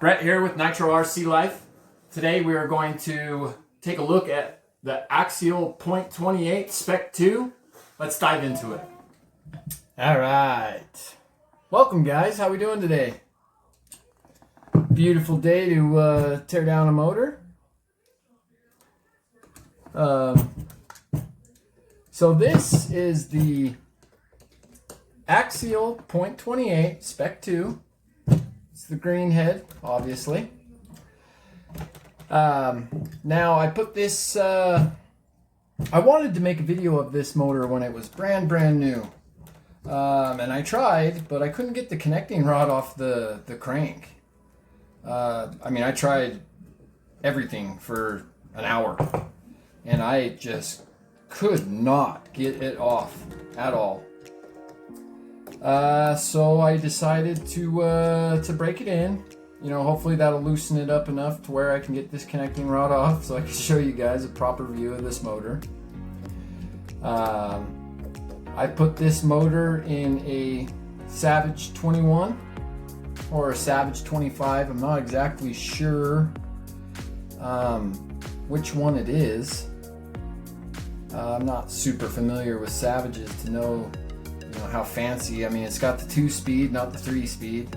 Brett here with Nitro RC Life. Today we are going to take a look at the Axial .28 Spec 2. Let's dive into it. All right. Welcome guys, how we doing today? Beautiful day to tear down a motor. So this is the Axial .28 Spec 2. It's the green head, obviously. Now I put this, I wanted to make a video of this motor when it was brand new. And I tried, but I couldn't get the connecting rod off the crank. I mean, I tried everything for an hour, and I just could not get it off at all. So I decided to break it in. You know, hopefully that'll loosen it up enough to where I can get this connecting rod off so I can show you guys a proper view of this motor. I put this motor in a Savage 21 or a Savage 25. I'm not exactly sure which one it is. I'm not super familiar with Savages to know, you know, how fancy. I mean, it's got the 2-speed, not the 3-speed.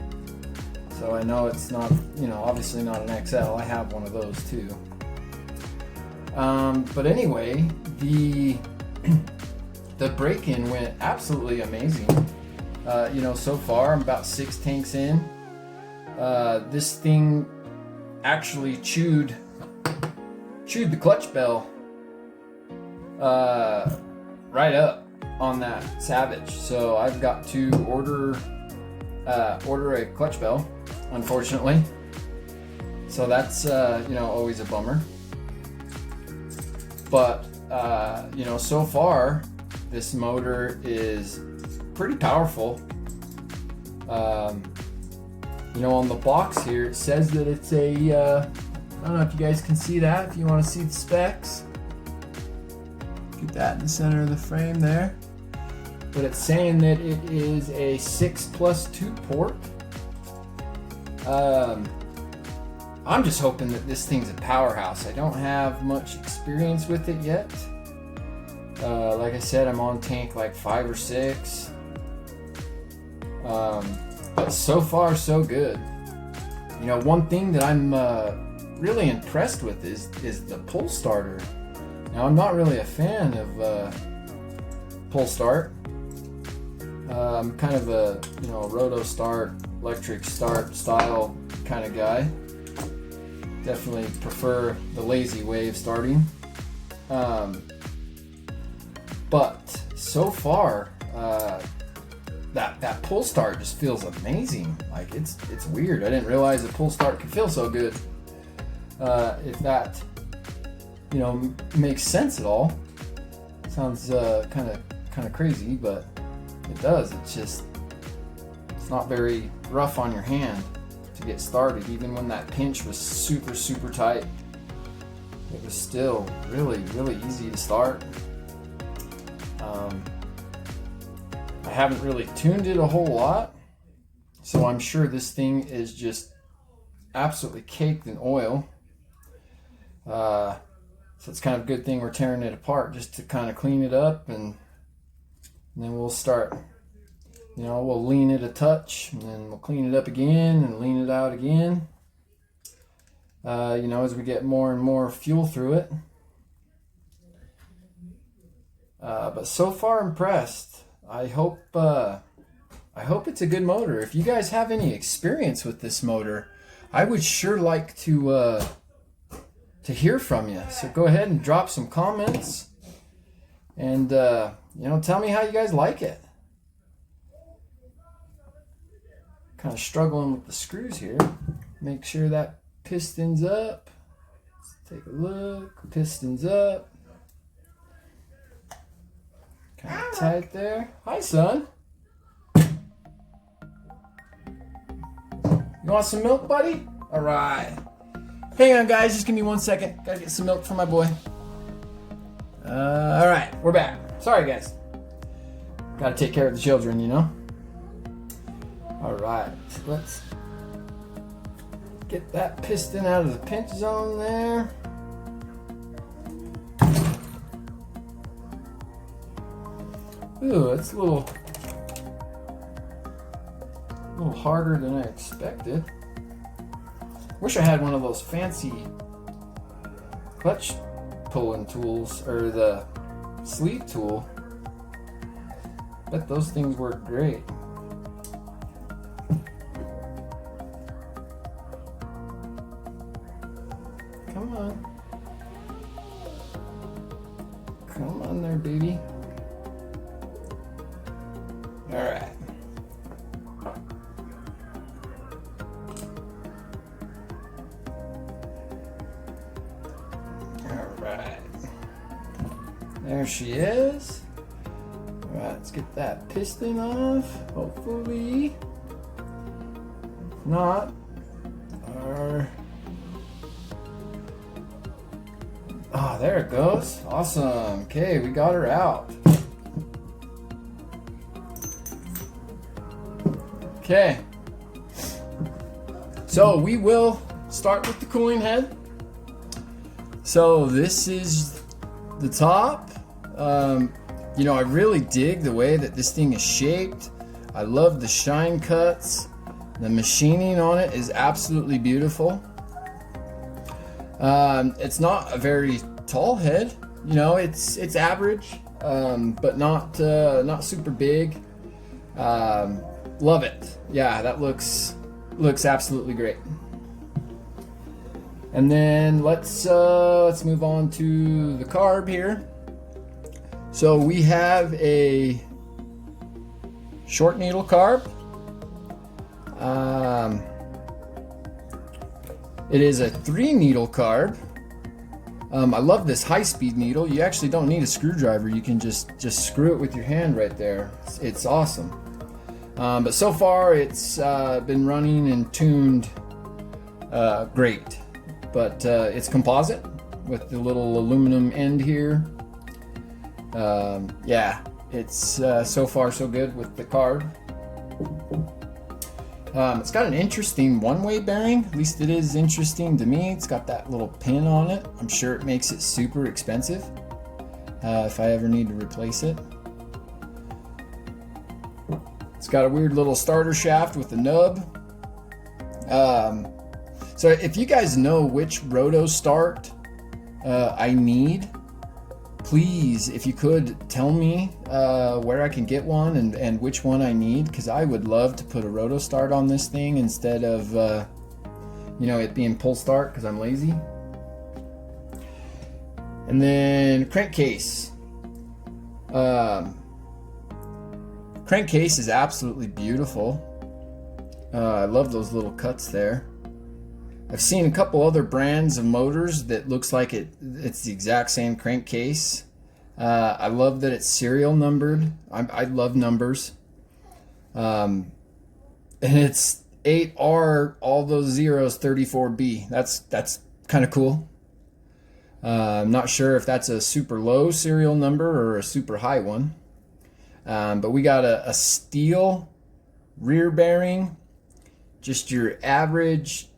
So I know it's not, you know, obviously not an XL. I have one of those too. But anyway, the break-in went absolutely amazing. You know, so far I'm about 6 tanks in. This thing actually chewed the clutch bell right up on that Savage. So I've got to order a clutch bell, unfortunately. So that's you know, always a bummer. But you know, so far this motor is pretty powerful. You know, on the box here it says that it's a I don't know if you guys can see that. If you want to see the specs, get that in the center of the frame there. But it's saying that it is a 6+2 port. I'm just hoping that this thing's a powerhouse. I don't have much experience with it yet. Like I said, I'm on tank like 5 or 6. But so far so good. You know, one thing that I'm really impressed with is the pull starter. Now, I'm not really a fan of pull start. I'm kind of a, you know, roto start, electric start style kind of guy. Definitely prefer the lazy way of starting. But so far, that pull start just feels amazing. Like it's weird. I didn't realize the pull start could feel so good. If that, you know, makes sense at all. Sounds kind of crazy, but it does. It's not very rough on your hand to get started. Even when that pinch was super tight, it was still really easy to start. I haven't really tuned it a whole lot, so I'm sure this thing is just absolutely caked in oil. So it's kind of a good thing we're tearing it apart just to kind of clean it up, and then we'll start, you know, we'll lean it a touch, and then we'll clean it up again and lean it out again. You know, as we get more and more fuel through it. But so far impressed. I hope it's a good motor. If you guys have any experience with this motor, I would sure like to hear from you. So go ahead and drop some comments, and you know, tell me how you guys like it. Kind of struggling with the screws here. Make sure that piston's up. Let's take a look. Piston's up. Kind of tight there. Hi, son. You want some milk, buddy? All right. Hang on, guys. Just give me 1 second. Gotta get some milk for my boy. All right, we're back. Sorry, guys. Gotta take care of the children, you know. All right. Let's Get that piston out of the pinch zone there. Ooh, that's a little harder than I expected. Wish I had one of those fancy clutch pulling tools, or the sleeve tool. Bet those things work great. Come on. Come on there, baby. All right. All right. There she is. All right, let's get that piston off, hopefully. If not, oh, there it goes. Awesome. Okay, we got her out. Okay. So we will start with the cooling head. So this is the top. You know, I really dig the way that this thing is shaped. I love the shine cuts. The machining on it is absolutely beautiful. It's not a very tall head. You know, it's average, but not super big. Love it. Yeah, that looks absolutely great. And then let's move on to the carb here. So we have a short needle carb. It is a 3 needle carb. I love this high-speed needle. You actually don't need a screwdriver. You can just screw it with your hand right there. It's awesome. But so far it's been running and tuned great. But it's composite with the little aluminum end here. Yeah, it's so far so good with the carb. It's got an interesting one-way bearing. At least it is interesting to me. It's got that little pin on it. I'm sure it makes it super expensive if I ever need to replace it. It's got a weird little starter shaft with a nub. So if you guys know which roto start I need, please, if you could, tell me where I can get one and which one I need, because I would love to put a roto start on this thing instead of you know, it being pull start, because I'm lazy. And then crankcase. Crankcase is absolutely beautiful. I love those little cuts there. I've seen a couple other brands of motors that looks like it's the exact same crankcase. I love that it's serial numbered. I love numbers. And it's 8R, all those zeros, 34B. That's kind of cool. I'm not sure if that's a super low serial number or a super high one. But we got a steel rear bearing, just your average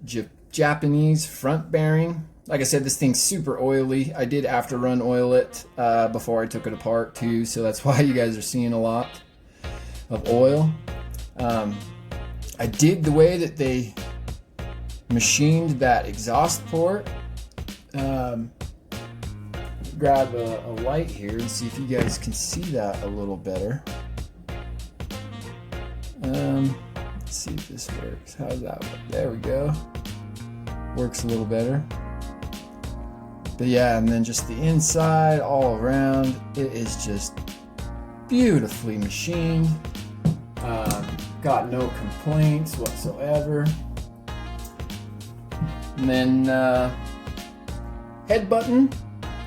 Japanese front bearing. Like I said, this thing's super oily. I did after run oil it before I took it apart too, so that's why you guys are seeing a lot of oil. I dig the way that they machined that exhaust port. Grab a light here and see if you guys can see that a little better. Let's see if this works. How's that work? There we go. Works a little better. But yeah, and then just the inside all around, it is just beautifully machined. Got no complaints whatsoever. And then head button,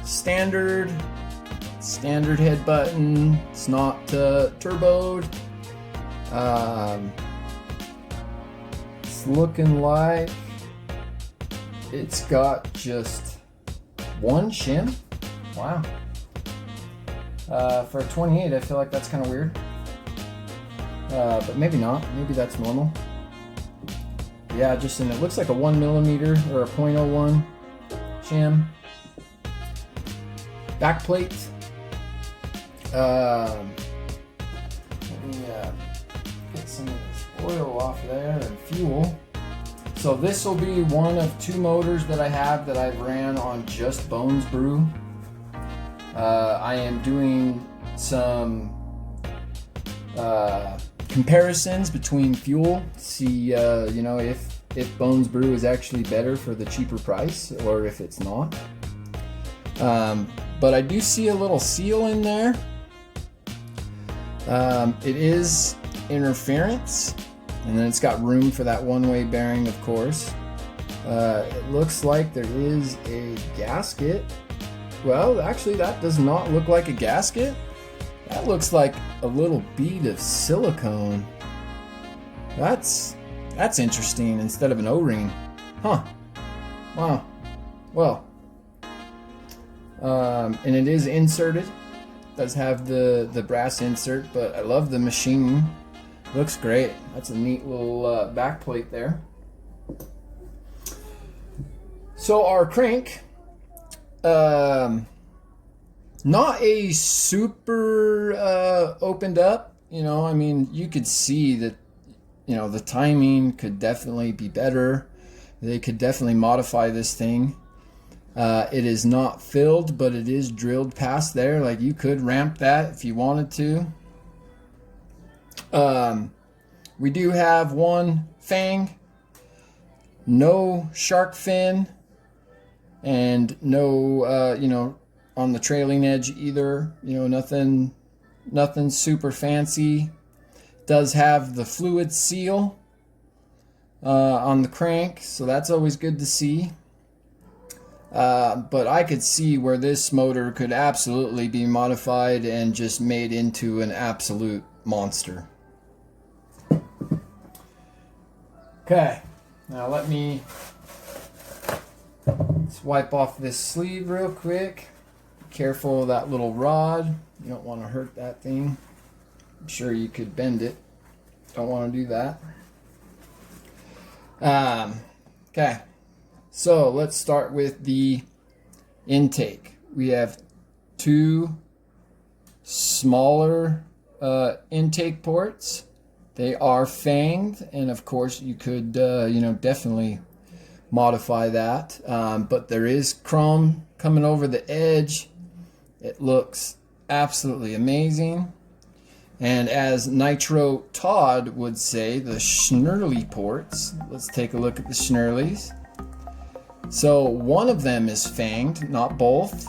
standard head button. It's not turboed. It's looking like it's got just one shim. Wow. For a 28, I feel like that's kind of weird. But maybe not. Maybe that's normal. yeah, just in, it looks like a 1mm or a 0.01 shim. Back plate. Let me get some of this oil off there and fuel. So this will be one of 2 motors that I have that I've ran on just Bones Brew. I am doing some comparisons between fuel, see you know, if Bones Brew is actually better for the cheaper price or if it's not. But I do see a little seal in there. It is interference, and then it's got room for that one-way bearing, of course. It looks like there is a gasket. Well, actually, that does not look like a gasket. That looks like a little bead of silicone. That's interesting, instead of an O-ring. Huh. Wow. Well, and it is inserted. It does have the brass insert, but I love the machining. Looks great. That's a neat little back plate there. So our crank, not a super opened up, you know, I mean, you could see that, you know, the timing could definitely be better. They could definitely modify this thing. It is not filled, but it is drilled past there. Like, you could ramp that if you wanted to. We do have one fang, no shark fin, and no, you know, on the trailing edge either. You know, nothing super fancy. Does have the fluid seal on the crank, so that's always good to see. But I could see where this motor could absolutely be modified and just made into an absolute monster. Okay, now let me just wipe off this sleeve real quick. Be careful of that little rod. You don't want to hurt that thing. I'm sure you could bend it. Don't want to do that. Okay, so let's start with the intake. We have 2 smaller intake ports. They are fanged, and of course you could you know, definitely modify that, but there is chrome coming over the edge. It looks absolutely amazing. And as Nitro Todd would say, the Schnurly ports. Let's take a look at the Schnurlies. So one of them is fanged, not both.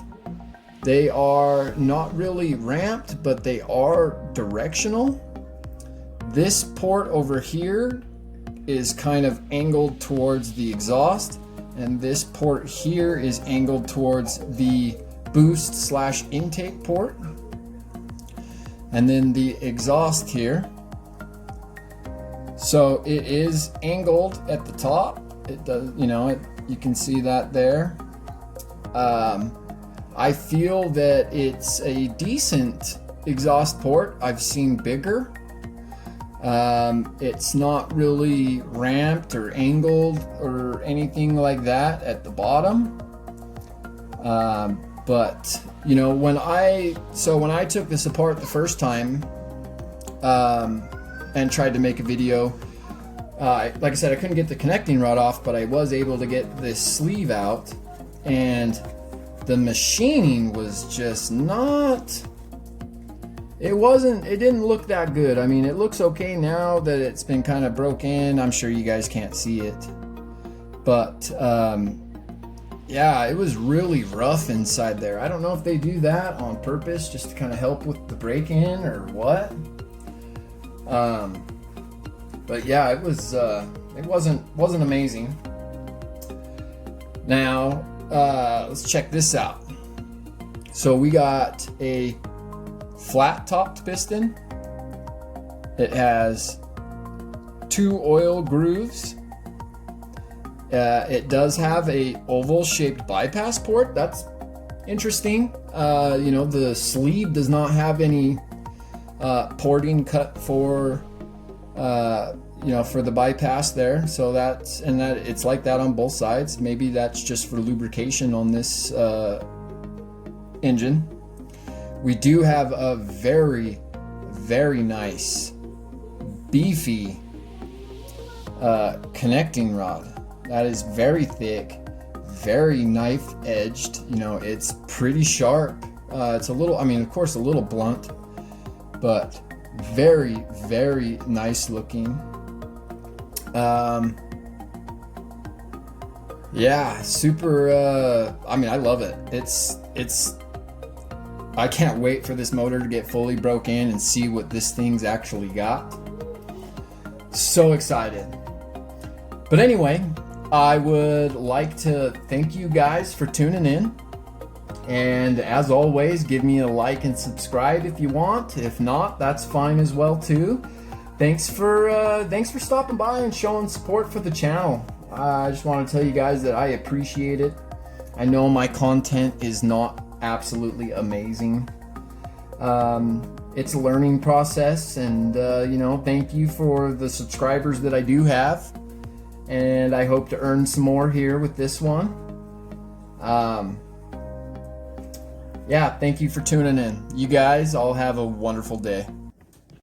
They are not really ramped, but they are directional. This port over here is kind of angled towards the exhaust, and this port here is angled towards the boost / intake port. And then the exhaust here. So it is angled at the top. It does, you know, you can see that there. I feel that it's a decent exhaust port. I've seen bigger. It's not really ramped or angled or anything like that at the bottom. But you know, when I took this apart the first time and tried to make a video, like I said, I couldn't get the connecting rod off, but I was able to get this sleeve out, and the machining was just not, it didn't look that good. I mean, it looks okay now that it's been kind of broke in. I'm sure you guys can't see it, but yeah, it was really rough inside there. I don't know if they do that on purpose just to kind of help with the break-in or what. But yeah, it wasn't amazing. Now, let's check this out. So we got a flat-topped piston. It has 2 oil grooves. It does have a oval-shaped bypass port. That's interesting. You know, the sleeve does not have any porting cut for, you know, for the bypass there. So that's, and that it's like that on both sides. Maybe that's just for lubrication on this engine. We do have a very, very nice, beefy connecting rod. That is very thick, very knife edged. You know, it's pretty sharp. It's a little, I mean, of course, a little blunt, but very, very nice looking. Yeah, super, I mean, I love it. It's, I can't wait for this motor to get fully broke in and see what this thing's actually got. So excited. But anyway, I would like to thank you guys for tuning in. And as always, give me a like and subscribe if you want. If not, that's fine as well too. Thanks for stopping by and showing support for the channel. I just want to tell you guys that I appreciate it. I know my content is not absolutely amazing. It's a learning process, and you know, thank you for the subscribers that I do have, and I hope to earn some more here with this one. Yeah, thank you for tuning in. You guys all have a wonderful day.